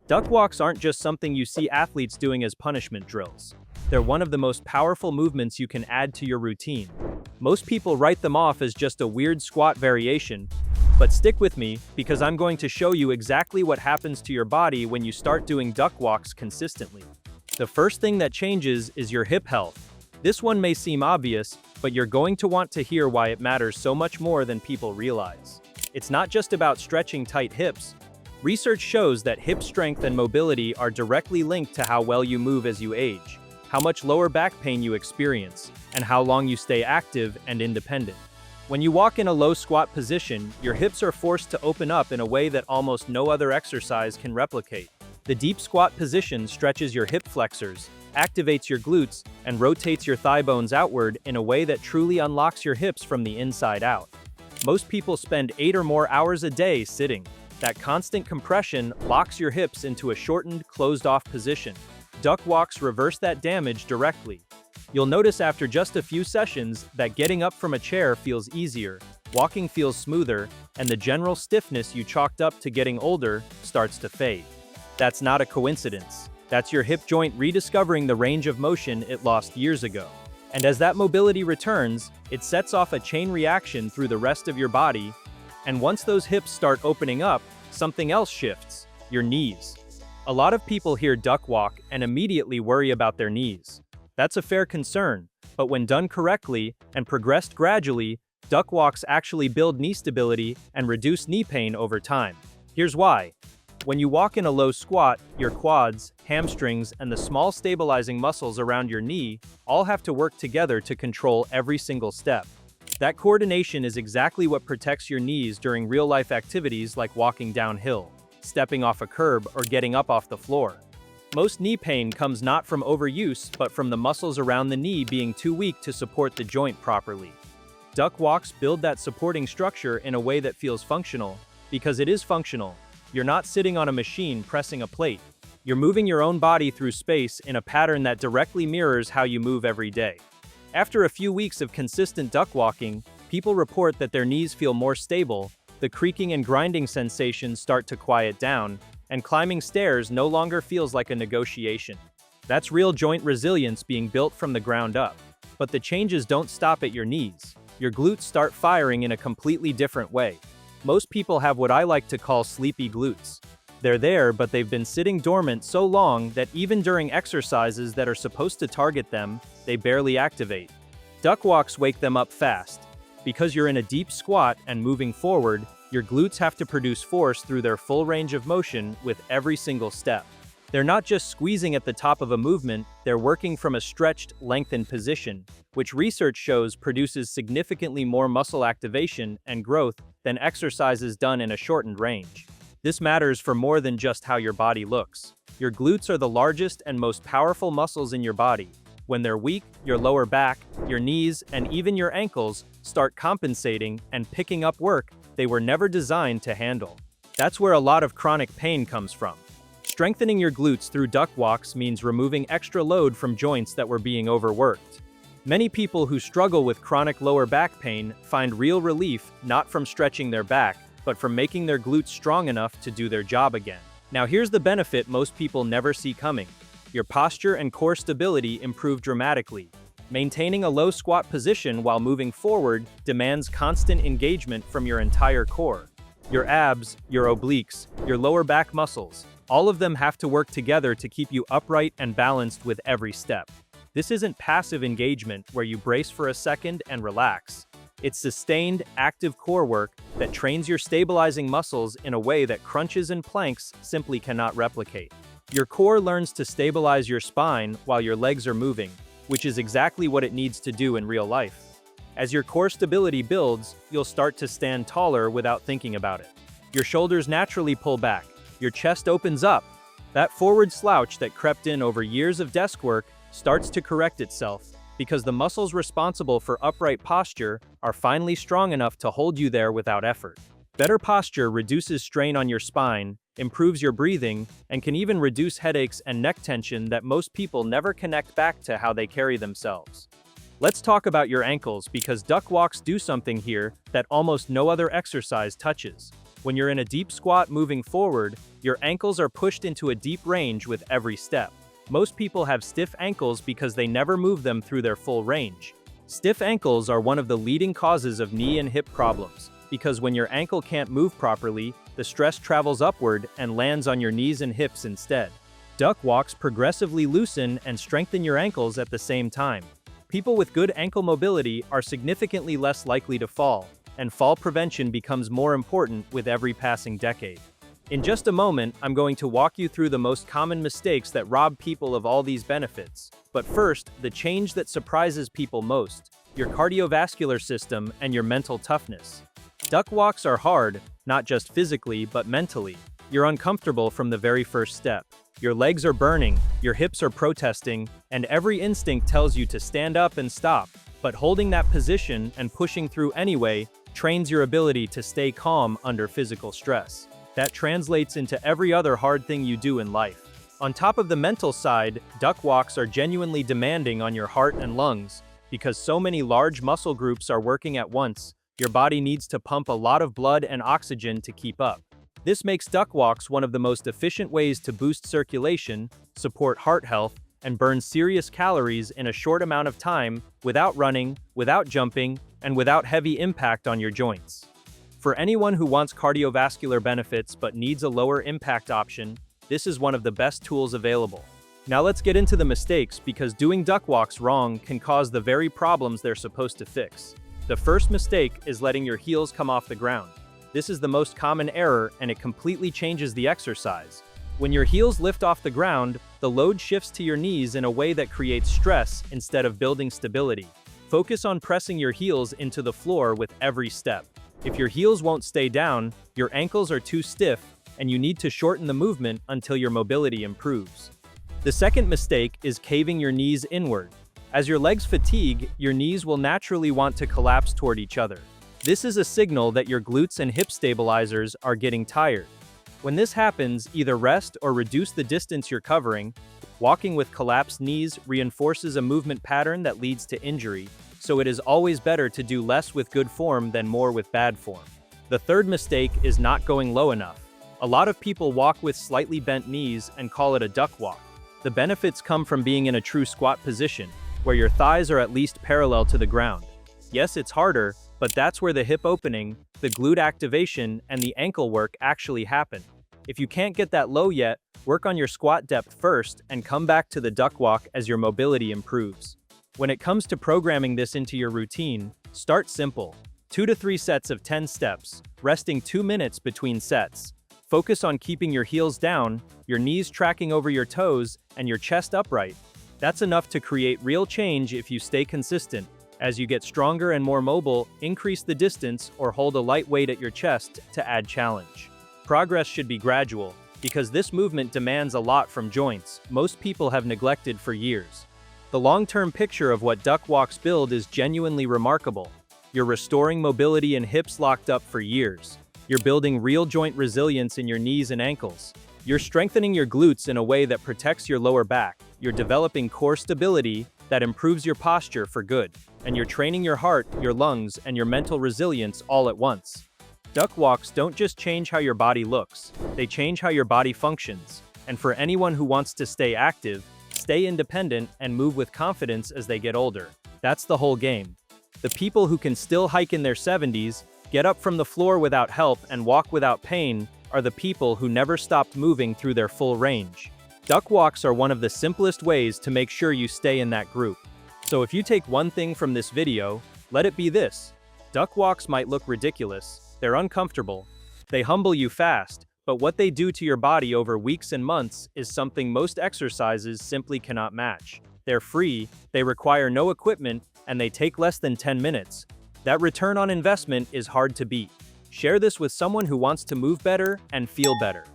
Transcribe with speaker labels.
Speaker 1: Duck walks aren't just something you see athletes doing as punishment drills. They're one of the most powerful movements you can add to your routine. Most people write them off as just a weird squat variation, but stick with me because I'm going to show you exactly what happens to your body when you start doing duck walks consistently. The first thing that changes is your hip health. This one may seem obvious, but you're going to want to hear why it matters so much more than people realize. It's not just about stretching tight hips. Research shows that hip strength and mobility are directly linked to how well you move as you age, how much lower back pain you experience, and how long you stay active and independent. When you walk in a low squat position, your hips are forced to open up in a way that almost no other exercise can replicate. The deep squat position stretches your hip flexors, activates your glutes, and rotates your thigh bones outward in a way that truly unlocks your hips from the inside out. Most people spend 8 or more hours a day sitting. That constant compression locks your hips into a shortened, closed-off position. Duck walks reverse that damage directly. You'll notice after just a few sessions that getting up from a chair feels easier, walking feels smoother, and the general stiffness you chalked up to getting older starts to fade. That's not a coincidence. That's your hip joint rediscovering the range of motion it lost years ago. And as that mobility returns, it sets off a chain reaction through the rest of your body. And once those hips start opening up, something else shifts: your knees. A lot of people hear duck walk and immediately worry about their knees. That's a fair concern, but when done correctly and progressed gradually, duck walks actually build knee stability and reduce knee pain over time. Here's why. When you walk in a low squat, your quads, hamstrings, and the small stabilizing muscles around your knee all have to work together to control every single step. That coordination is exactly what protects your knees during real-life activities like walking downhill, stepping off a curb, or getting up off the floor. Most knee pain comes not from overuse, but from the muscles around the knee being too weak to support the joint properly. Duck walks build that supporting structure in a way that feels functional, because it is functional. You're not sitting on a machine pressing a plate. You're moving your own body through space in a pattern that directly mirrors how you move every day. After a few weeks of consistent duck walking, people report that their knees feel more stable, the creaking and grinding sensations start to quiet down, and climbing stairs no longer feels like a negotiation. That's real joint resilience being built from the ground up. But the changes don't stop at your knees. Your glutes start firing in a completely different way. Most people have what I like to call sleepy glutes. They're there, but they've been sitting dormant so long that even during exercises that are supposed to target them, they barely activate. Duck walks wake them up fast. Because you're in a deep squat and moving forward, your glutes have to produce force through their full range of motion with every single step. They're not just squeezing at the top of a movement, they're working from a stretched, lengthened position, which research shows produces significantly more muscle activation and growth than exercises done in a shortened range. This matters for more than just how your body looks. Your glutes are the largest and most powerful muscles in your body. When they're weak, your lower back, your knees, and even your ankles start compensating and picking up work they were never designed to handle. That's where a lot of chronic pain comes from. Strengthening your glutes through duck walks means removing extra load from joints that were being overworked. Many people who struggle with chronic lower back pain find real relief not from stretching their back, but from making their glutes strong enough to do their job again. Now here's the benefit most people never see coming. Your posture and core stability improve dramatically. Maintaining a low squat position while moving forward demands constant engagement from your entire core. Your abs, your obliques, your lower back muscles, all of them have to work together to keep you upright and balanced with every step. This isn't passive engagement where you brace for a second and relax. It's sustained, active core work that trains your stabilizing muscles in a way that crunches and planks simply cannot replicate. Your core learns to stabilize your spine while your legs are moving, which is exactly what it needs to do in real life. As your core stability builds, you'll start to stand taller without thinking about it. Your shoulders naturally pull back, your chest opens up. That forward slouch that crept in over years of desk work starts to correct itself because the muscles responsible for upright posture are finally strong enough to hold you there without effort. Better posture reduces strain on your spine, improves your breathing, and can even reduce headaches and neck tension that most people never connect back to how they carry themselves. Let's talk about your ankles because duck walks do something here that almost no other exercise touches. When you're in a deep squat moving forward, your ankles are pushed into a deep range with every step. Most people have stiff ankles because they never move them through their full range. Stiff ankles are one of the leading causes of knee and hip problems, because when your ankle can't move properly, the stress travels upward and lands on your knees and hips instead. Duck walks progressively loosen and strengthen your ankles at the same time. People with good ankle mobility are significantly less likely to fall, and fall prevention becomes more important with every passing decade. In just a moment, I'm going to walk you through the most common mistakes that rob people of all these benefits. But first, the change that surprises people most: your cardiovascular system and your mental toughness. Duck walks are hard, not just physically, but mentally. You're uncomfortable from the very first step. Your legs are burning, your hips are protesting, and every instinct tells you to stand up and stop. But holding that position and pushing through anyway trains your ability to stay calm under physical stress. That translates into every other hard thing you do in life. On top of the mental side, duck walks are genuinely demanding on your heart and lungs. Because so many large muscle groups are working at once, your body needs to pump a lot of blood and oxygen to keep up. This makes duck walks one of the most efficient ways to boost circulation, support heart health, and burn serious calories in a short amount of time without running, without jumping, and without heavy impact on your joints. For anyone who wants cardiovascular benefits but needs a lower impact option, this is one of the best tools available. Now let's get into the mistakes, because doing duck walks wrong can cause the very problems they're supposed to fix. The first mistake is letting your heels come off the ground. This is the most common error, and it completely changes the exercise. When your heels lift off the ground, the load shifts to your knees in a way that creates stress instead of building stability. Focus on pressing your heels into the floor with every step. If your heels won't stay down, your ankles are too stiff, and you need to shorten the movement until your mobility improves. The second mistake is caving your knees inward. As your legs fatigue, your knees will naturally want to collapse toward each other. This is a signal that your glutes and hip stabilizers are getting tired. When this happens, either rest or reduce the distance you're covering. Walking with collapsed knees reinforces a movement pattern that leads to injury, so it is always better to do less with good form than more with bad form. The third mistake is not going low enough. A lot of people walk with slightly bent knees and call it a duck walk. The benefits come from being in a true squat position, where your thighs are at least parallel to the ground. Yes, it's harder, but that's where the hip opening, the glute activation, and the ankle work actually happen. If you can't get that low yet, work on your squat depth first and come back to the duck walk as your mobility improves. When it comes to programming this into your routine, start simple. 2 to 3 sets of 10 steps, resting 2 minutes between sets. Focus on keeping your heels down, your knees tracking over your toes, and your chest upright. That's enough to create real change if you stay consistent. As you get stronger and more mobile, increase the distance or hold a light weight at your chest to add challenge. Progress should be gradual, because this movement demands a lot from joints most people have neglected for years. The long-term picture of what duck walks build is genuinely remarkable. You're restoring mobility in hips locked up for years. You're building real joint resilience in your knees and ankles. You're strengthening your glutes in a way that protects your lower back. You're developing core stability that improves your posture for good. And you're training your heart, your lungs, and your mental resilience all at once. Duck walks don't just change how your body looks, they change how your body functions. And for anyone who wants to stay active, stay independent, and move with confidence as they get older, that's the whole game. The people who can still hike in their 70s, get up from the floor without help, and walk without pain are the people who never stopped moving through their full range. Duck walks are one of the simplest ways to make sure you stay in that group. So if you take one thing from this video, let it be this. Duck walks might look ridiculous, they're uncomfortable, they humble you fast, but what they do to your body over weeks and months is something most exercises simply cannot match. They're free, they require no equipment, and they take less than 10 minutes. That return on investment is hard to beat. Share this with someone who wants to move better and feel better.